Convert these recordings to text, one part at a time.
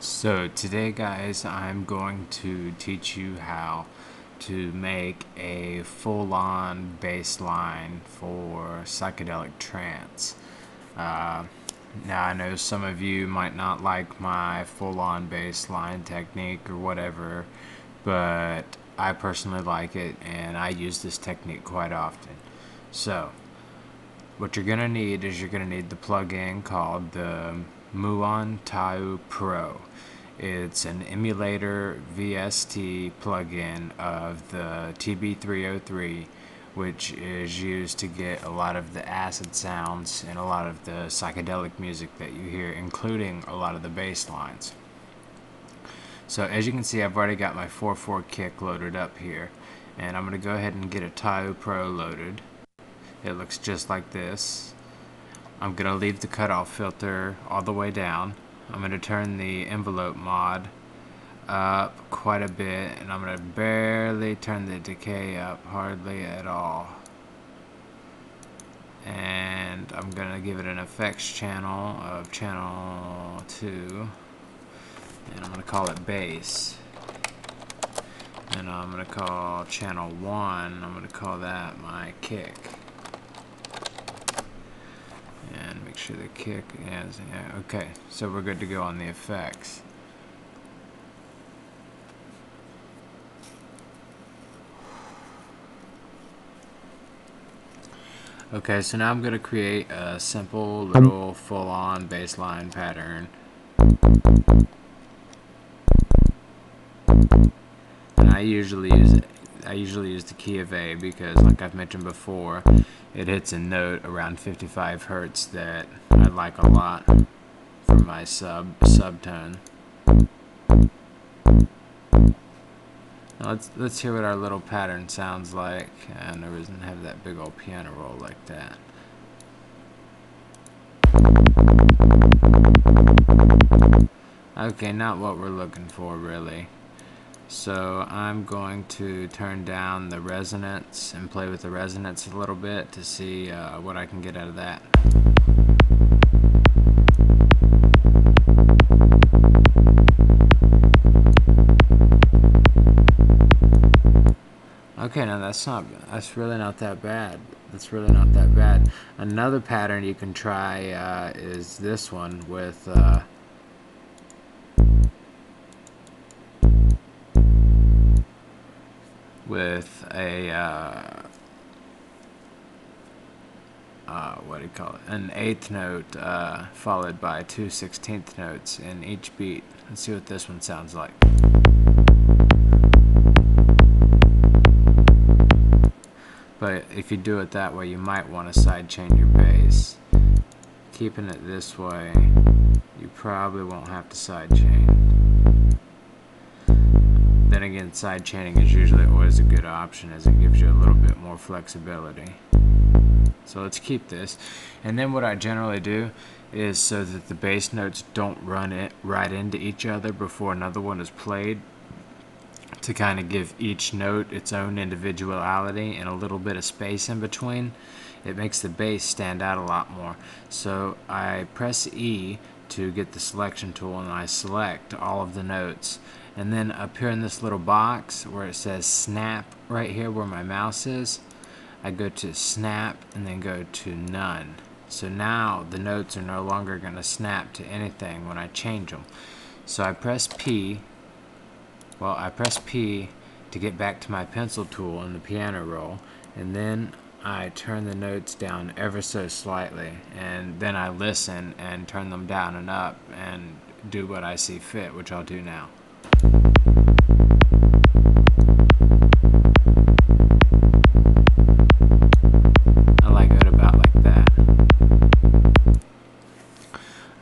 So today guys, I'm going to teach you how to make a full-on bass line for psychedelic trance. Now I know some of you might not like my full-on bass line technique or whatever, but I personally like it and I use this technique quite often. So what you're gonna need is the plugin called the taupro. It's an emulator VST plugin of the TB303, which is used to get a lot of the acid sounds and a lot of the psychedelic music that you hear, including a lot of the bass lines. So as you can see, I've already got my 4/4 kick loaded up here, and I'm going to go ahead and get a taupro loaded. It looks just like this. I'm going to leave the cutoff filter all the way down. I'm going to turn the envelope mod up quite a bit, and I'm going to barely turn the decay up, hardly at all. And I'm going to give it an effects channel of channel 2, and I'm going to call it bass. And I'm going to call channel 1, I'm going to call that my kick. And make sure the kick is, yeah, okay, so we're good to go on the effects. Okay, so now I'm going to create a simple little full-on bass line pattern. And I usually use the key of A because, like I've mentioned before, it hits a note around 55 Hertz that I like a lot for my subtone. Now let's hear what our little pattern sounds like, and it doesn't have that big old piano roll like that. Okay, not what we're looking for really. So I'm going to turn down the resonance and play with the resonance a little bit to see what I can get out of that. Okay, now that's really not that bad. That's really not that bad. Another pattern you can try is this one with a what do you call it? An 8th note followed by 2 16th notes in each beat. Let's see what this one sounds like. But if you do it that way, you might want to sidechain your bass. Keeping it this way, you probably won't have to sidechain. Then again, sidechaining is usually always a good option as it gives you a little bit more flexibility. So let's keep this. And then what I generally do is, so that the bass notes don't run right into each other before another one is played, to kind of give each note its own individuality and a little bit of space in between, it makes the bass stand out a lot more. So I press E to get the selection tool, and I select all of the notes. And then up here in this little box where it says snap, right here where my mouse is, I go to snap and then go to none. So now the notes are no longer going to snap to anything when I change them. So I press P. Well, I press P to get back to my pencil tool in the piano roll, and then I turn the notes down ever so slightly, and then I listen and turn them down and up and do what I see fit, which I'll do now. I like it about like that.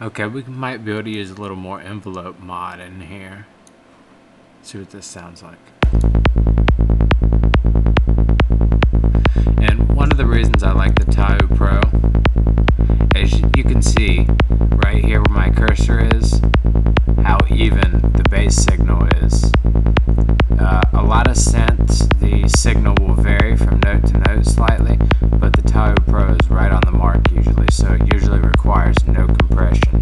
Okay, we might be able to use a little more envelope mod in here. See what this sounds like. And one of the reasons I like the taupro, as you can see right here where my cursor is, how even the bass signal is. A lot of synths, the signal will vary from note to note slightly, but the taupro is right on the mark usually, so it usually requires no compression.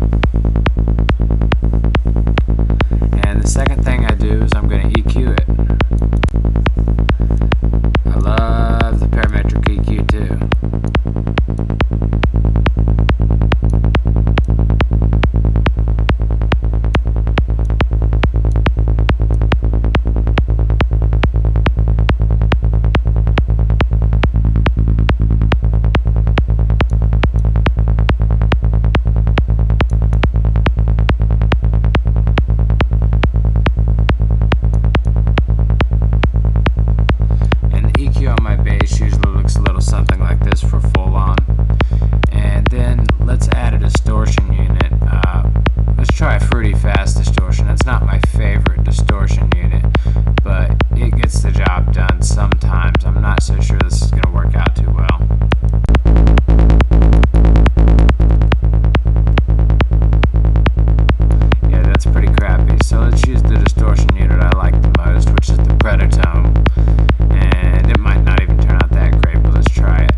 try Fruity Fast Distortion. It's not my favorite distortion unit, but it gets the job done sometimes. I'm not so sure this is going to work out too well. Yeah, that's pretty crappy. So let's use the distortion unit I like the most, which is the Predotome. And it might not even turn out that great, but let's try it.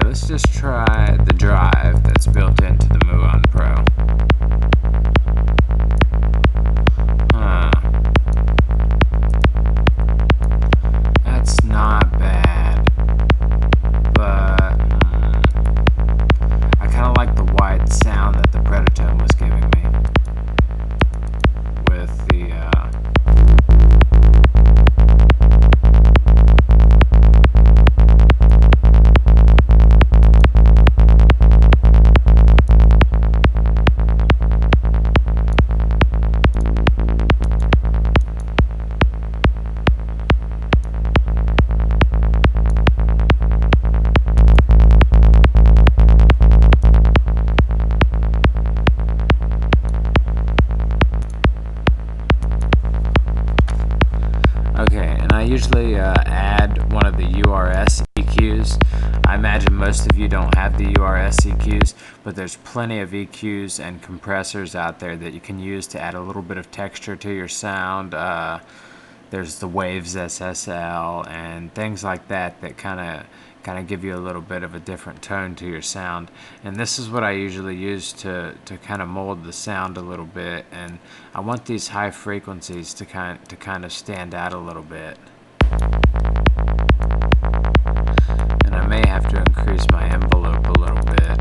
Let's just try the drive that's built into the Muon Pro. That's not bad, but I kind of like the wide sound that the Predotome was giving me with the Okay, and I usually add one of the URS EQs. I imagine most of you don't have the URS EQs, but there's plenty of EQs and compressors out there that you can use to add a little bit of texture to your sound. There's the Waves SSL and things like that that kind of give you a little bit of a different tone to your sound, and this is what I usually use to kind of mold the sound a little bit. And I want these high frequencies to kind of stand out a little bit, and I may have to increase my envelope a little bit.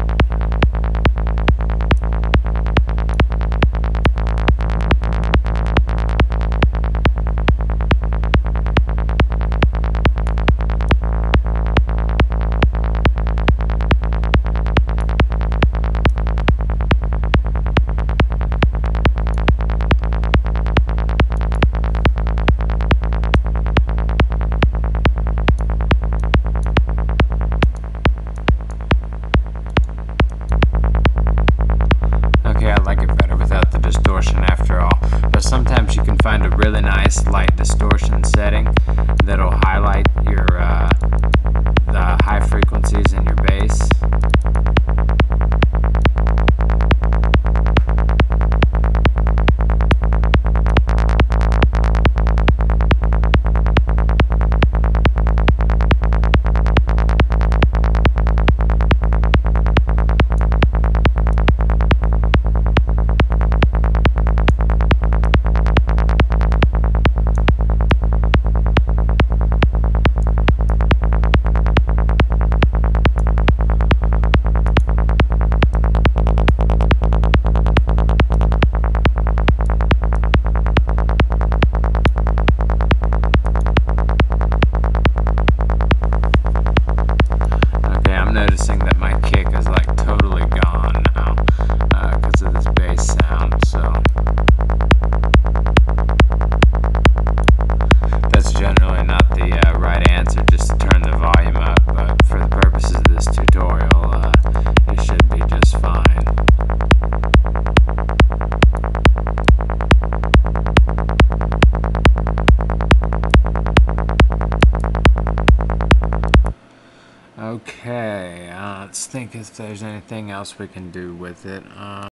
After all, but sometimes you can find a really nice light distortion setting that'll highlight your the high frequencies in your bass. Noticing that my kick is like totally gone now because of this bass sound, so that's generally not the right answer, just to turn the volume up, but for the purposes of this tutorial it should be just fine. Okay, let's think if there's anything else we can do with it.